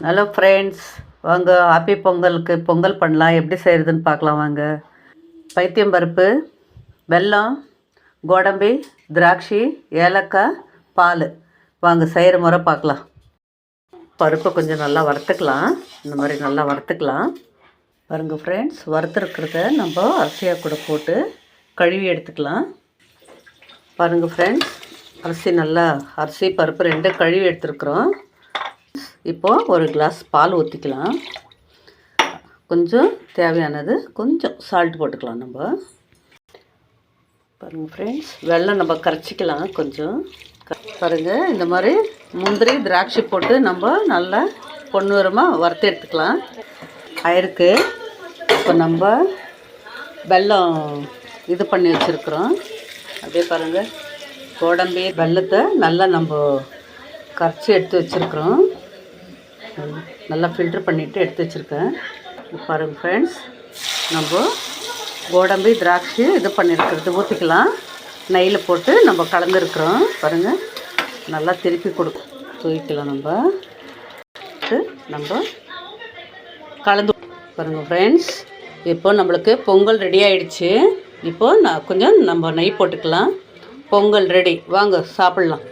Hello friends, வாங்க happy பொங்கலுக்கு பொங்கல் பண்ணலாம். எப்படி செய்கிறதுன்னு பார்க்கலாம் வாங்க. பைத்தியம் பருப்பு, வெல்லம், கோடம்பி, திராட்சை, ஏலக்காய், பால். வாங்க செய்கிற முறை பார்க்கலாம். பருப்பை கொஞ்சம் நல்லா வறுத்துக்கலாம். இந்த மாதிரி நல்லா வறுத்துக்கலாம். பாருங்கள் ஃப்ரெண்ட்ஸ், வறுத்துருக்கிறத நம்ம அரிசியாக கூட போட்டு கழுவி எடுத்துக்கலாம். பாருங்கள் ஃப்ரெண்ட்ஸ், அரிசி பருப்பு ரெண்டும் கழுவி எடுத்துருக்குறோம். இப்போது ஒரு கிளாஸ் பால் ஊற்றிக்கலாம். கொஞ்சம் தேவையானது கொஞ்சம் சால்ட் போட்டுக்கலாம். நம்ம பாருங்கள் ஃப்ரெண்ட்ஸ், வெல்லம் நம்ம கரைச்சிக்கலாம். கொஞ்சம் பாருங்கள், இந்த மாதிரி முந்திரி திராட்சை போட்டு நம்ம நல்லா பொன்னிறமாக வறுத்து எடுத்துக்கலாம். ஆயிருக்கு. இப்போ நம்ம வெல்லம் இது பண்ணி வச்சுருக்குறோம். அப்படியே பாருங்கள், கோடம்பி வெல்லத்தை நல்லா நம்ம கரைச்சி எடுத்து வச்சுருக்குறோம். நல்லா ஃபில்ட்ரு பண்ணிவிட்டு எடுத்து வச்சுருக்கேன். பாருங்கள் ஃப்ரெண்ட்ஸ், நம்ம கோடம்பி திராட்சை இது பண்ணியிருக்கிறது ஊற்றிக்கலாம். நெய்யில் போட்டு நம்ம கலந்துருக்குறோம். பாருங்கள், நல்லா திருப்பி தூக்கிக்கலாம். நம்ம கலந்து பாருங்கள் ஃப்ரெண்ட்ஸ், இப்போ நம்மளுக்கு பொங்கல் ரெடி ஆகிடுச்சு. இப்போது நம்ம நெய் போட்டுக்கலாம். பொங்கல் ரெடி. வாங்க சாப்பிட்லாம்.